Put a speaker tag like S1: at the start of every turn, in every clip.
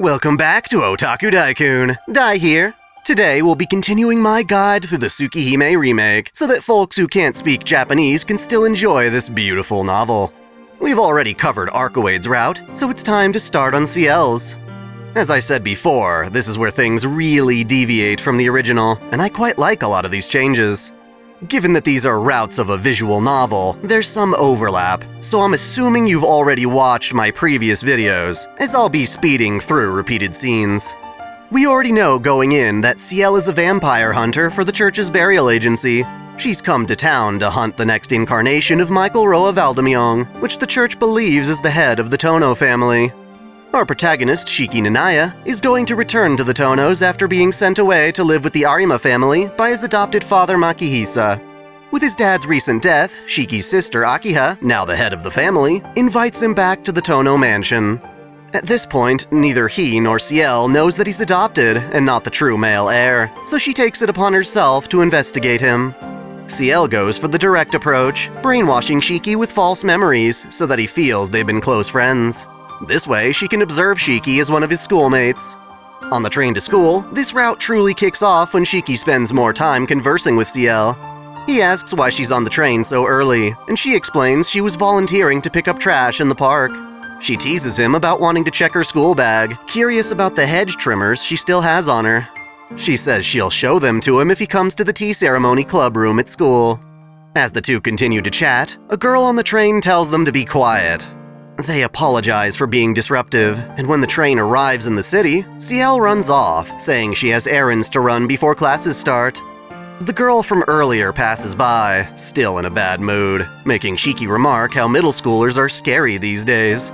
S1: Welcome back to Otaku Daikun. Dai here. Today we'll be continuing my guide through the Tsukihime Remake so that folks who can't speak Japanese can still enjoy this beautiful novel. We've already covered Arcueid's route, so it's time to start on Ciel's. As I said before, this is where things really deviate from the original, and I quite like a lot of these changes. Given that these are routes of a visual novel, there's some overlap, so I'm assuming you've already watched my previous videos, as I'll be speeding through repeated scenes. We already know going in that Ciel is a vampire hunter for the church's burial agency. She's come to town to hunt the next incarnation of Michael Roa Valdemyong, which the church believes is the head of the Tono family. Our protagonist, Shiki Nanaya, is going to return to the Tonos after being sent away to live with the Arima family by his adopted father Makihisa. With his dad's recent death, Shiki's sister Akiha, now the head of the family, invites him back to the Tono mansion. At this point, neither he nor Ciel knows that he's adopted and not the true male heir, so she takes it upon herself to investigate him. Ciel goes for the direct approach, brainwashing Shiki with false memories so that he feels they've been close friends. This way, she can observe Shiki as one of his schoolmates. On the train to school, this route truly kicks off when Shiki spends more time conversing with Ciel. He asks why she's on the train so early, and she explains she was volunteering to pick up trash in the park. She teases him about wanting to check her school bag, curious about the hedge trimmers she still has on her. She says she'll show them to him if he comes to the tea ceremony club room at school. As the two continue to chat, a girl on the train tells them to be quiet. They apologize for being disruptive, and when the train arrives in the city, Ciel runs off, saying she has errands to run before classes start. The girl from earlier passes by, still in a bad mood, making Shiki remark how middle schoolers are scary these days.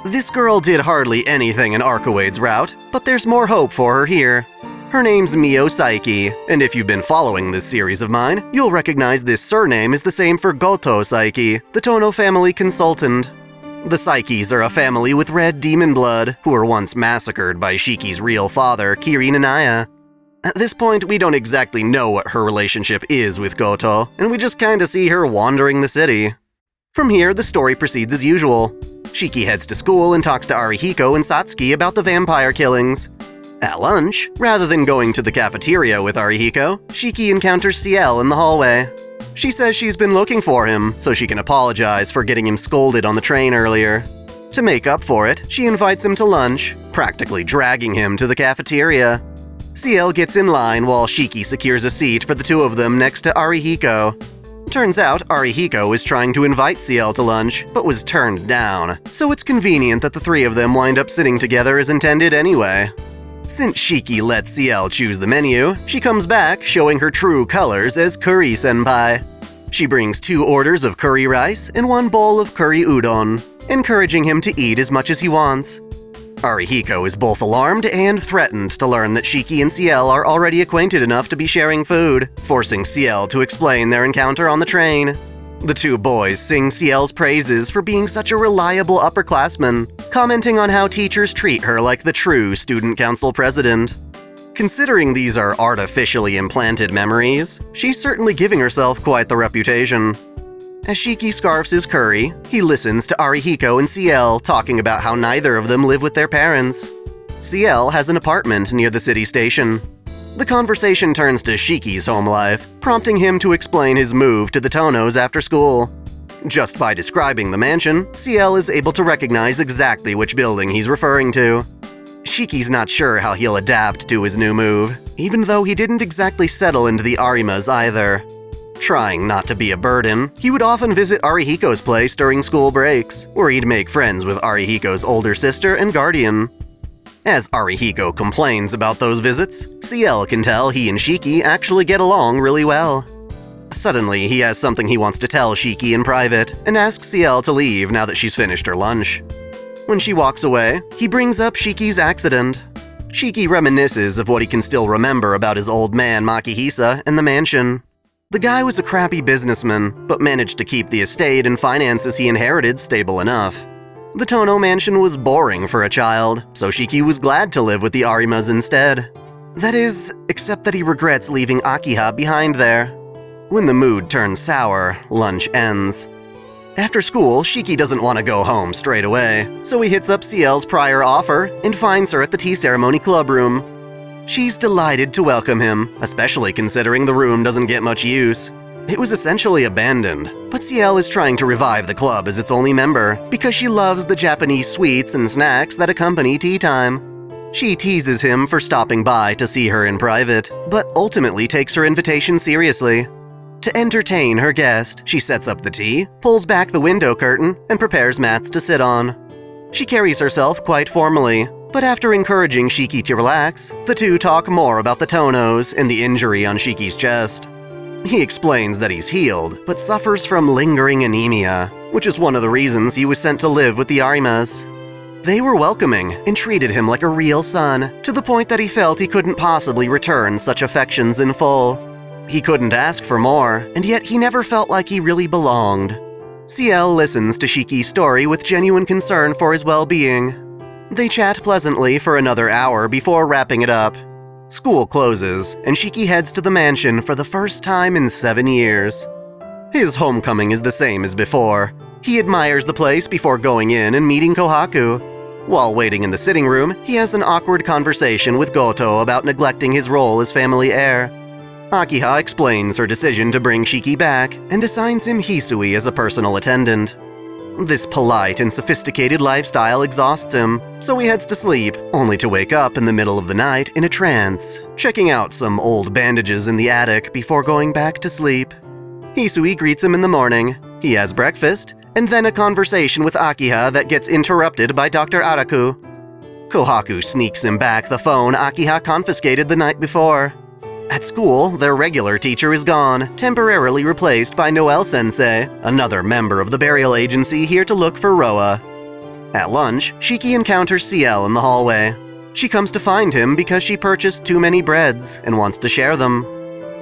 S1: This girl did hardly anything in Arcueid's route, but there's more hope for her here. Her name's Mio Saiki, and if you've been following this series of mine, you'll recognize this surname is the same for Goto Saiki, the Tono family consultant. The Saikis are a family with red demon blood, who were once massacred by Shiki's real father, Kiri Nanaya. At this point, we don't exactly know what her relationship is with Goto, and we just kinda see her wandering the city. From here, the story proceeds as usual. Shiki heads to school and talks to Arihiko and Satsuki about the vampire killings. At lunch, rather than going to the cafeteria with Arihiko, Shiki encounters Ciel in the hallway. She says she's been looking for him, so she can apologize for getting him scolded on the train earlier. To make up for it, she invites him to lunch, practically dragging him to the cafeteria. Ciel gets in line while Shiki secures a seat for the two of them next to Arihiko. Turns out Arihiko is trying to invite Ciel to lunch, but was turned down, so it's convenient that the three of them wind up sitting together as intended anyway. Since Shiki lets Ciel choose the menu, she comes back showing her true colors as Curry-senpai. She brings 2 orders of curry rice and 1 bowl of curry udon, encouraging him to eat as much as he wants. Arihiko is both alarmed and threatened to learn that Shiki and Ciel are already acquainted enough to be sharing food, forcing Ciel to explain their encounter on the train. The two boys sing Ciel's praises for being such a reliable upperclassman, commenting on how teachers treat her like the true student council president. Considering these are artificially implanted memories, she's certainly giving herself quite the reputation. As Shiki scarfs his curry, he listens to Arihiko and Ciel talking about how neither of them live with their parents. Ciel has an apartment near the city station. The conversation turns to Shiki's home life, prompting him to explain his move to the Tonos after school. Just by describing the mansion, Ciel is able to recognize exactly which building he's referring to. Shiki's not sure how he'll adapt to his new move, even though he didn't exactly settle into the Arimas either. Trying not to be a burden, he would often visit Arihiko's place during school breaks, where he'd make friends with Arihiko's older sister and guardian. As Arihiko complains about those visits, Ciel can tell he and Shiki actually get along really well. Suddenly, he has something he wants to tell Shiki in private, and asks Ciel to leave now that she's finished her lunch. When she walks away, he brings up Shiki's accident. Shiki reminisces of what he can still remember about his old man Makihisa and the mansion. The guy was a crappy businessman, but managed to keep the estate and finances he inherited stable enough. The Tono mansion was boring for a child, so Shiki was glad to live with the Arimas instead. That is, except that he regrets leaving Akiha behind there. When the mood turns sour, lunch ends. After school, Shiki doesn't want to go home straight away, so he hits up Ciel's prior offer and finds her at the tea ceremony club room. She's delighted to welcome him, especially considering the room doesn't get much use. It was essentially abandoned, but Ciel is trying to revive the club as its only member because she loves the Japanese sweets and snacks that accompany tea time. She teases him for stopping by to see her in private, but ultimately takes her invitation seriously. To entertain her guest, she sets up the tea, pulls back the window curtain, and prepares mats to sit on. She carries herself quite formally, but after encouraging Shiki to relax, the two talk more about the Tonos and the injury on Shiki's chest. He explains that he's healed, but suffers from lingering anemia, which is one of the reasons he was sent to live with the Arimas. They were welcoming and treated him like a real son, to the point that he felt he couldn't possibly return such affections in full. He couldn't ask for more, and yet he never felt like he really belonged. Ciel listens to Shiki's story with genuine concern for his well-being. They chat pleasantly for another hour before wrapping it up. School closes, and Shiki heads to the mansion for the first time in 7 years. His homecoming is the same as before. He admires the place before going in and meeting Kohaku. While waiting in the sitting room, he has an awkward conversation with Goto about neglecting his role as family heir. Akiha explains her decision to bring Shiki back and assigns him Hisui as a personal attendant. This polite and sophisticated lifestyle exhausts him, so he heads to sleep, only to wake up in the middle of the night in a trance, checking out some old bandages in the attic before going back to sleep. Hisui greets him in the morning. He has breakfast, and then a conversation with Akiha that gets interrupted by Dr. Araku. Kohaku sneaks him back the phone Akiha confiscated the night before. At school, their regular teacher is gone, temporarily replaced by Noel-sensei, another member of the burial agency here to look for Roa. At lunch, Shiki encounters Ciel in the hallway. She comes to find him because she purchased too many breads and wants to share them.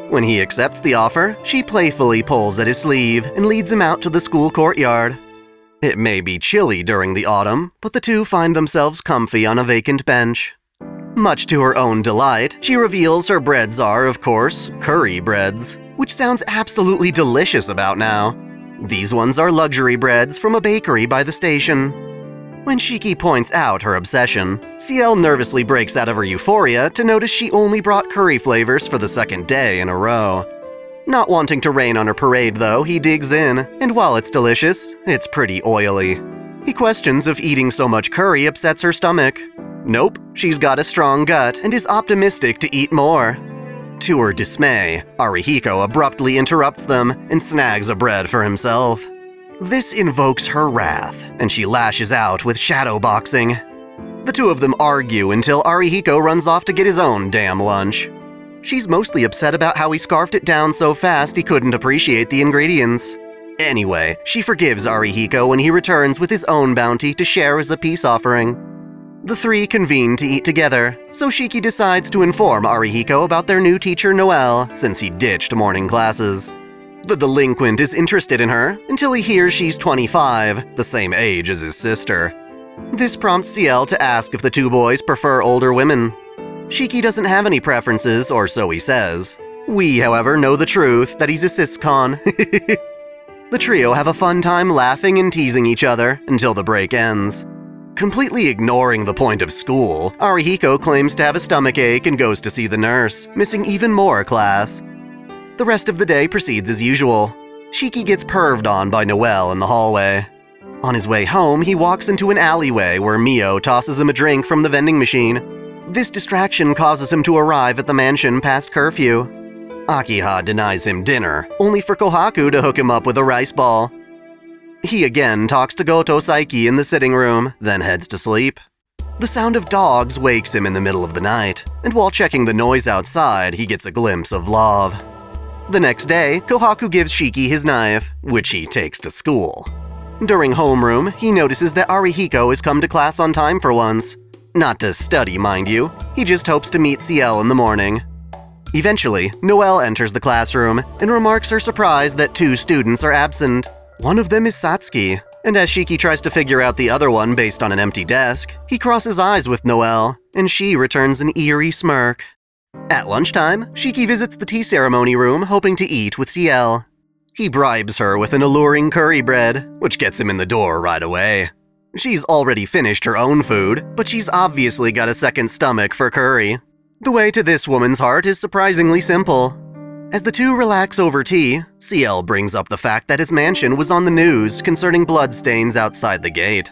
S1: When he accepts the offer, she playfully pulls at his sleeve and leads him out to the school courtyard. It may be chilly during the autumn, but the two find themselves comfy on a vacant bench. Much to her own delight, she reveals her breads are, of course, curry breads, which sounds absolutely delicious about now. These ones are luxury breads from a bakery by the station. When Shiki points out her obsession, Ciel nervously breaks out of her euphoria to notice she only brought curry flavors for the second day in a row. Not wanting to rain on her parade though, he digs in, and while it's delicious, it's pretty oily. He questions if eating so much curry upsets her stomach. Nope, she's got a strong gut and is optimistic to eat more. To her dismay, Arihiko abruptly interrupts them and snags a bread for himself. This invokes her wrath, and she lashes out with shadow boxing. The two of them argue until Arihiko runs off to get his own damn lunch. She's mostly upset about how he scarfed it down so fast he couldn't appreciate the ingredients. Anyway, she forgives Arihiko when he returns with his own bounty to share as a peace offering. The three convene to eat together, so Shiki decides to inform Arihiko about their new teacher Noel, since he ditched morning classes. The delinquent is interested in her until he hears she's 25, the same age as his sister. This prompts Ciel to ask if the two boys prefer older women. Shiki doesn't have any preferences, or so he says. We, however, know the truth, that he's a cis-con. The trio have a fun time laughing and teasing each other until the break ends. Completely ignoring the point of school, Arihiko claims to have a stomachache and goes to see the nurse, missing even more class. The rest of the day proceeds as usual. Shiki gets perved on by Noel in the hallway. On his way home, he walks into an alleyway where Mio tosses him a drink from the vending machine. This distraction causes him to arrive at the mansion past curfew. Akiha denies him dinner, only for Kohaku to hook him up with a rice ball. He again talks to Goto Saiki in the sitting room, then heads to sleep. The sound of dogs wakes him in the middle of the night, and while checking the noise outside, he gets a glimpse of love. The next day, Kohaku gives Shiki his knife, which he takes to school. During homeroom, he notices that Arihiko has come to class on time for once. Not to study, mind you. He just hopes to meet Ciel in the morning. Eventually, Noel enters the classroom and remarks her surprise that two students are absent. One of them is Satsuki, and as Shiki tries to figure out the other one based on an empty desk, he crosses eyes with Noel, and she returns an eerie smirk. At lunchtime, Shiki visits the tea ceremony room hoping to eat with Ciel. He bribes her with an alluring curry bread, which gets him in the door right away. She's already finished her own food, but she's obviously got a second stomach for curry. The way to this woman's heart is surprisingly simple. As the two relax over tea, Ciel brings up the fact that his mansion was on the news concerning bloodstains outside the gate.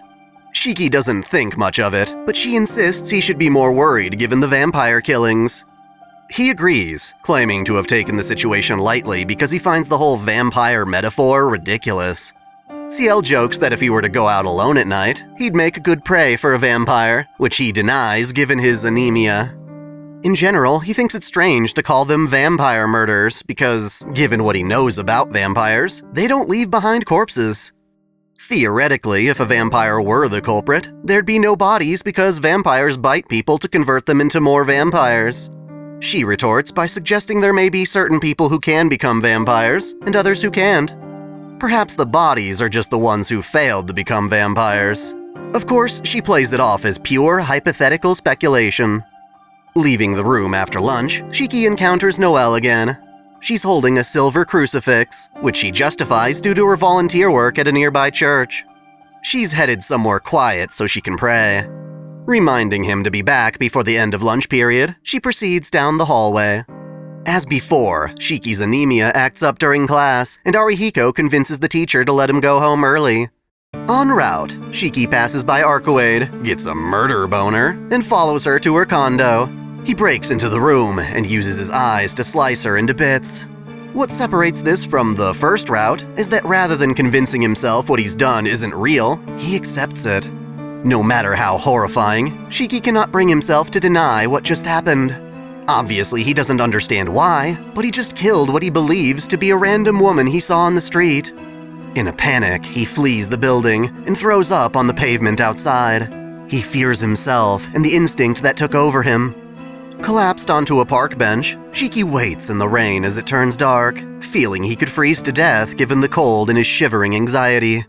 S1: Shiki doesn't think much of it, but she insists he should be more worried given the vampire killings. He agrees, claiming to have taken the situation lightly because he finds the whole vampire metaphor ridiculous. Ciel jokes that if he were to go out alone at night, he'd make a good prey for a vampire, which he denies given his anemia. In general, he thinks it's strange to call them vampire murders because, given what he knows about vampires, they don't leave behind corpses. Theoretically, if a vampire were the culprit, there'd be no bodies because vampires bite people to convert them into more vampires. She retorts by suggesting there may be certain people who can become vampires and others who can't. Perhaps the bodies are just the ones who failed to become vampires. Of course, she plays it off as pure hypothetical speculation. Leaving the room after lunch, Shiki encounters Noelle again. She's holding a silver crucifix, which she justifies due to her volunteer work at a nearby church. She's headed somewhere quiet so she can pray. Reminding him to be back before the end of lunch period, she proceeds down the hallway. As before, Shiki's anemia acts up during class, and Arihiko convinces the teacher to let him go home early. En route, Shiki passes by Arcueid, gets a murder boner, and follows her to her condo. He breaks into the room and uses his eyes to slice her into bits. What separates this from the first route is that rather than convincing himself what he's done isn't real, he accepts it. No matter how horrifying, Shiki cannot bring himself to deny what just happened. Obviously, he doesn't understand why, but he just killed what he believes to be a random woman he saw on the street. In a panic, he flees the building and throws up on the pavement outside. He fears himself and the instinct that took over him. Collapsed onto a park bench, Shiki waits in the rain as it turns dark, feeling he could freeze to death given the cold and his shivering anxiety.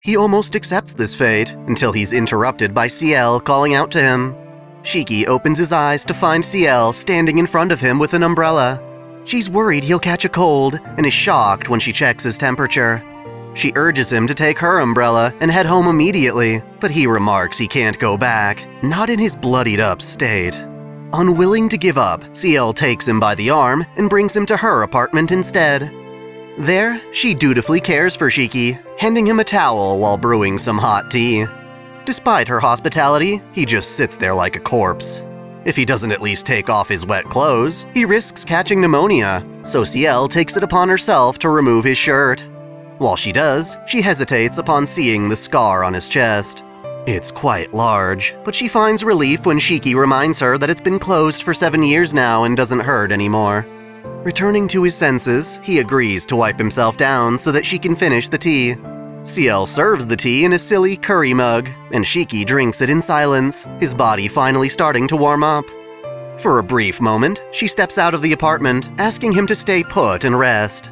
S1: He almost accepts this fate until he's interrupted by Ciel calling out to him. Shiki opens his eyes to find Ciel standing in front of him with an umbrella. She's worried he'll catch a cold and is shocked when she checks his temperature. She urges him to take her umbrella and head home immediately, but he remarks he can't go back, not in his bloodied up state. Unwilling to give up, Ciel takes him by the arm and brings him to her apartment instead. There, she dutifully cares for Shiki, handing him a towel while brewing some hot tea. Despite her hospitality, he just sits there like a corpse. If he doesn't at least take off his wet clothes, he risks catching pneumonia, so Ciel takes it upon herself to remove his shirt. While she does, she hesitates upon seeing the scar on his chest. It's quite large, but she finds relief when Shiki reminds her that it's been closed for 7 years now and doesn't hurt anymore. Returning to his senses, he agrees to wipe himself down so that she can finish the tea. Ciel serves the tea in a silly curry mug, and Shiki drinks it in silence, his body finally starting to warm up. For a brief moment, she steps out of the apartment, asking him to stay put and rest.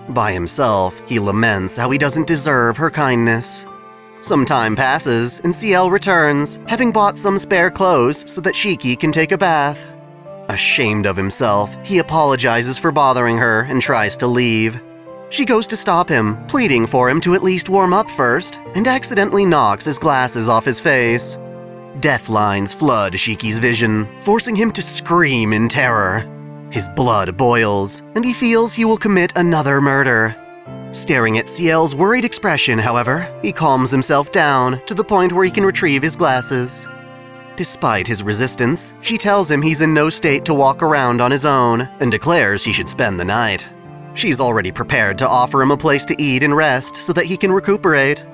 S1: By himself, he laments how he doesn't deserve her kindness. Some time passes, and Ciel returns, having bought some spare clothes so that Shiki can take a bath. Ashamed of himself, he apologizes for bothering her and tries to leave. She goes to stop him, pleading for him to at least warm up first, and accidentally knocks his glasses off his face. Death lines flood Shiki's vision, forcing him to scream in terror. His blood boils, and he feels he will commit another murder. Staring at Ciel's worried expression, however, he calms himself down to the point where he can retrieve his glasses. Despite his resistance, she tells him he's in no state to walk around on his own and declares he should spend the night. She's already prepared to offer him a place to eat and rest so that he can recuperate.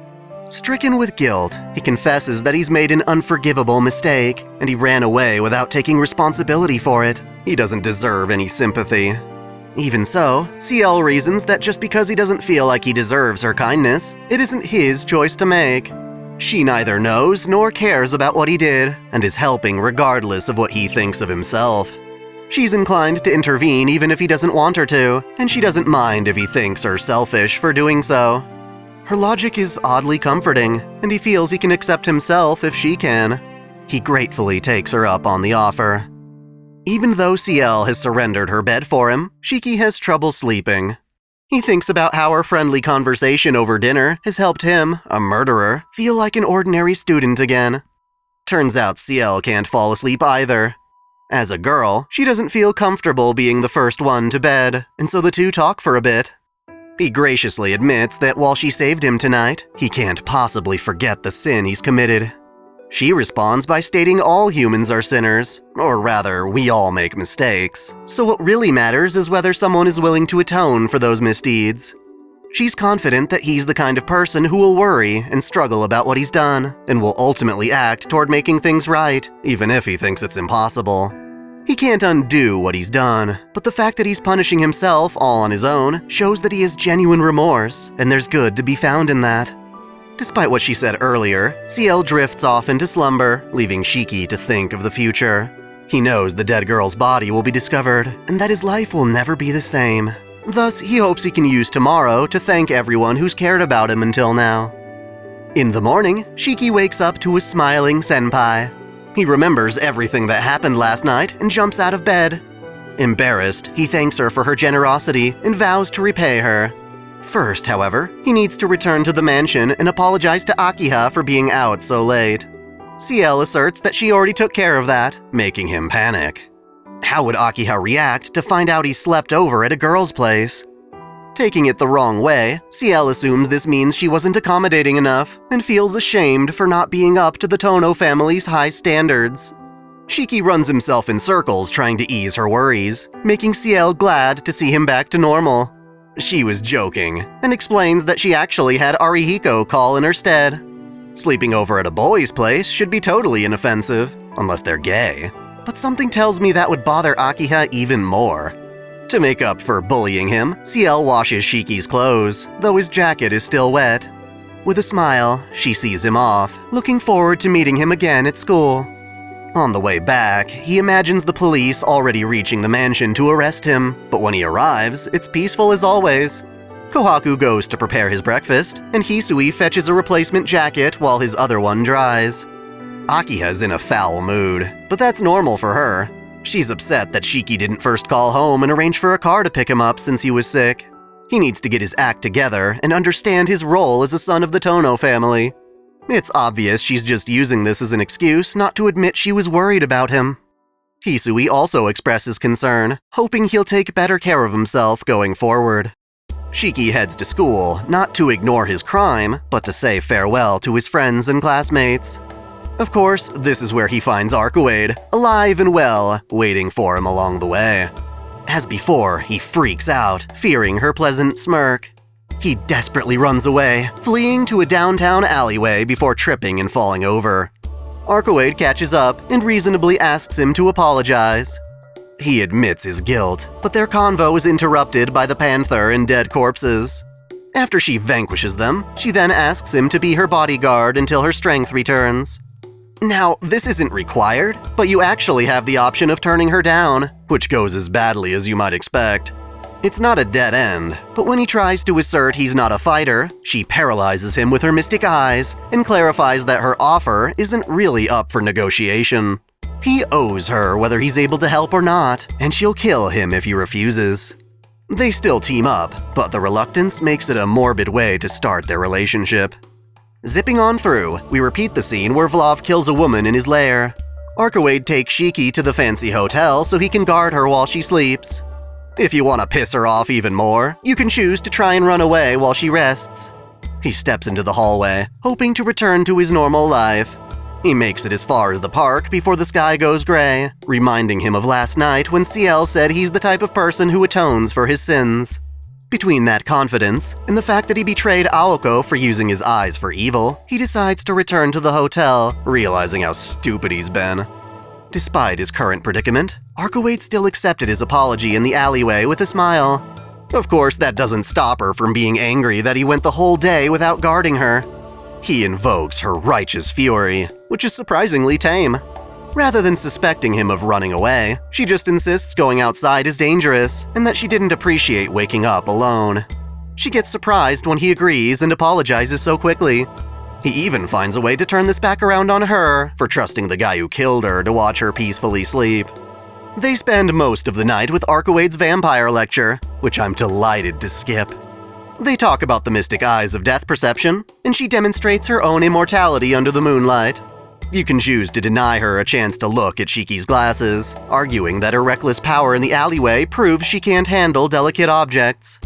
S1: Stricken with guilt, he confesses that he's made an unforgivable mistake and he ran away without taking responsibility for it. He doesn't deserve any sympathy. Even so, Ciel reasons that just because he doesn't feel like he deserves her kindness, it isn't his choice to make. She neither knows nor cares about what he did, and is helping regardless of what he thinks of himself. She's inclined to intervene even if he doesn't want her to, and she doesn't mind if he thinks her selfish for doing so. Her logic is oddly comforting, and he feels he can accept himself if she can. He gratefully takes her up on the offer. Even though Ciel has surrendered her bed for him, Shiki has trouble sleeping. He thinks about how our friendly conversation over dinner has helped him, a murderer, feel like an ordinary student again. Turns out Ciel can't fall asleep either. As a girl, she doesn't feel comfortable being the first one to bed, and so the two talk for a bit. He graciously admits that while she saved him tonight, he can't possibly forget the sin he's committed. She responds by stating all humans are sinners, or rather, we all make mistakes, so what really matters is whether someone is willing to atone for those misdeeds. She's confident that he's the kind of person who will worry and struggle about what he's done, and will ultimately act toward making things right, even if he thinks it's impossible. He can't undo what he's done, but the fact that he's punishing himself all on his own shows that he has genuine remorse, and there's good to be found in that. Despite what she said earlier, Ciel drifts off into slumber, leaving Shiki to think of the future. He knows the dead girl's body will be discovered, and that his life will never be the same. Thus, he hopes he can use tomorrow to thank everyone who's cared about him until now. In the morning, Shiki wakes up to a smiling senpai. He remembers everything that happened last night and jumps out of bed. Embarrassed, he thanks her for her generosity and vows to repay her. First, however, he needs to return to the mansion and apologize to Akiha for being out so late. Ciel asserts that she already took care of that, making him panic. How would Akiha react to find out he slept over at a girl's place? Taking it the wrong way, Ciel assumes this means she wasn't accommodating enough and feels ashamed for not being up to the Tono family's high standards. Shiki runs himself in circles trying to ease her worries, making Ciel glad to see him back to normal. She was joking, and explains that she actually had Arihiko call in her stead. Sleeping over at a boy's place should be totally inoffensive, unless they're gay. But something tells me that would bother Akiha even more. To make up for bullying him, Ciel washes Shiki's clothes, though his jacket is still wet. With a smile, she sees him off, looking forward to meeting him again at school. On the way back, he imagines the police already reaching the mansion to arrest him, but when he arrives, it's peaceful as always. Kohaku goes to prepare his breakfast, and Hisui fetches a replacement jacket while his other one dries. Akiha's in a foul mood, but that's normal for her. She's upset that Shiki didn't first call home and arrange for a car to pick him up since he was sick. He needs to get his act together and understand his role as a son of the Tono family. It's obvious she's just using this as an excuse not to admit she was worried about him. Hisui also expresses concern, hoping he'll take better care of himself going forward. Shiki heads to school, not to ignore his crime, but to say farewell to his friends and classmates. Of course, this is where he finds Arcueid, alive and well, waiting for him along the way. As before, he freaks out, fearing her pleasant smirk. He desperately runs away, fleeing to a downtown alleyway before tripping and falling over. Arcueid catches up and reasonably asks him to apologize. He admits his guilt, but their convo is interrupted by the panther and dead corpses. After she vanquishes them, she then asks him to be her bodyguard until her strength returns. Now, this isn't required, but you actually have the option of turning her down, which goes as badly as you might expect. It's not a dead end, but when he tries to assert he's not a fighter, she paralyzes him with her mystic eyes and clarifies that her offer isn't really up for negotiation. He owes her whether he's able to help or not, and she'll kill him if he refuses. They still team up, but the reluctance makes it a morbid way to start their relationship. Zipping on through, we repeat the scene where Vlav kills a woman in his lair. Arcueid takes Shiki to the fancy hotel so he can guard her while she sleeps. If you want to piss her off even more, you can choose to try and run away while she rests. He steps into the hallway, hoping to return to his normal life. He makes it as far as the park before the sky goes gray, reminding him of last night when Ciel said he's the type of person who atones for his sins. Between that confidence and the fact that he betrayed Aoko for using his eyes for evil, he decides to return to the hotel, realizing how stupid he's been. Despite his current predicament, Arcueid still accepted his apology in the alleyway with a smile. Of course, that doesn't stop her from being angry that he went the whole day without guarding her. He invokes her righteous fury, which is surprisingly tame. Rather than suspecting him of running away, she just insists going outside is dangerous and that she didn't appreciate waking up alone. She gets surprised when he agrees and apologizes so quickly. He even finds a way to turn this back around on her for trusting the guy who killed her to watch her peacefully sleep. They spend most of the night with Arcueid's vampire lecture, which I'm delighted to skip. They talk about the mystic eyes of death perception, and she demonstrates her own immortality under the moonlight. You can choose to deny her a chance to look at Shiki's glasses, arguing that her reckless power in the alleyway proves she can't handle delicate objects.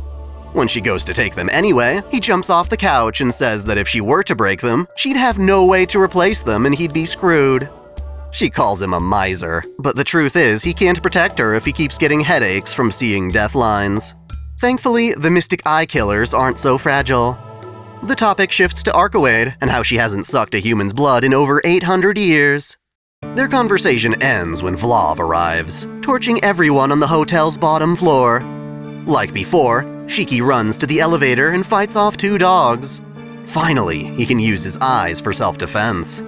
S1: When she goes to take them anyway, he jumps off the couch and says that if she were to break them, she'd have no way to replace them and he'd be screwed. She calls him a miser, but the truth is he can't protect her if he keeps getting headaches from seeing death lines. Thankfully, the mystic eye killers aren't so fragile. The topic shifts to Arcueid and how she hasn't sucked a human's blood in over 800 years. Their conversation ends when Vlav arrives, torching everyone on the hotel's bottom floor. Like before, Shiki runs to the elevator and fights off 2 dogs. Finally, he can use his eyes for self-defense.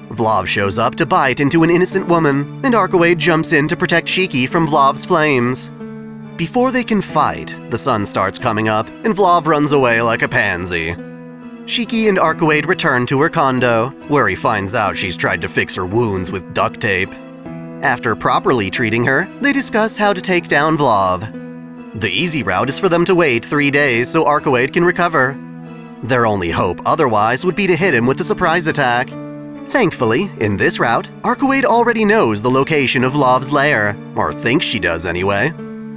S1: Vlav shows up to bite into an innocent woman, and Arcueid jumps in to protect Shiki from Vlav's flames. Before they can fight, the sun starts coming up, and Vlav runs away like a pansy. Shiki and Arcueid return to her condo, where he finds out she's tried to fix her wounds with duct tape. After properly treating her, they discuss how to take down Vlav. The easy route is for them to wait 3 days so Arcueid can recover. Their only hope otherwise would be to hit him with a surprise attack. Thankfully, in this route, Arcueid already knows the location of Vlav's lair, or thinks she does anyway.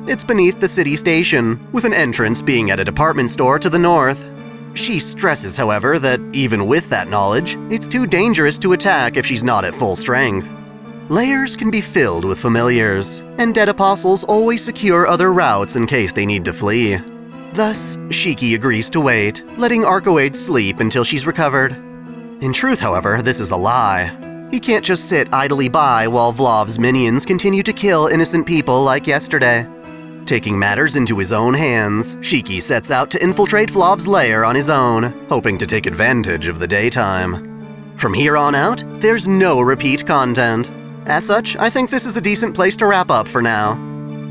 S1: It's beneath the city station, with an entrance being at a department store to the north. She stresses, however, that even with that knowledge, it's too dangerous to attack if she's not at full strength. Lairs can be filled with familiars, and dead apostles always secure other routes in case they need to flee. Thus, Shiki agrees to wait, letting Arcueid sleep until she's recovered. In truth, however, this is a lie. He can't just sit idly by while Vlav's minions continue to kill innocent people like yesterday. Taking matters into his own hands, Shiki sets out to infiltrate Vlav's lair on his own, hoping to take advantage of the daytime. From here on out, there's no repeat content. As such, I think this is a decent place to wrap up for now.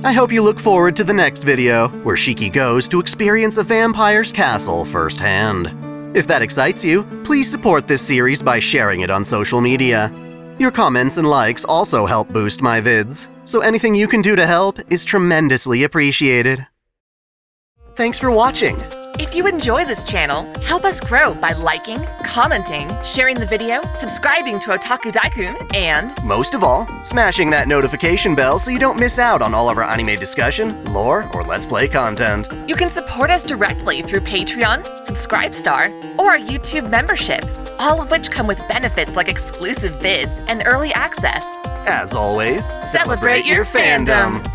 S1: I hope you look forward to the next video, where Shiki goes to experience a vampire's castle firsthand. If that excites you, please support this series by sharing it on social media. Your comments and likes also help boost my vids, so anything you can do to help is tremendously appreciated. Thanks for watching!
S2: If you enjoy this channel, help us grow by liking, commenting, sharing the video, subscribing to Otaku Daikun, and
S1: most of all, smashing that notification bell so you don't miss out on all of our anime discussion, lore, or Let's Play content.
S2: You can support us directly through Patreon, Subscribestar, or our YouTube membership, all of which come with benefits like exclusive vids and early access.
S1: As always,
S2: celebrate your fandom!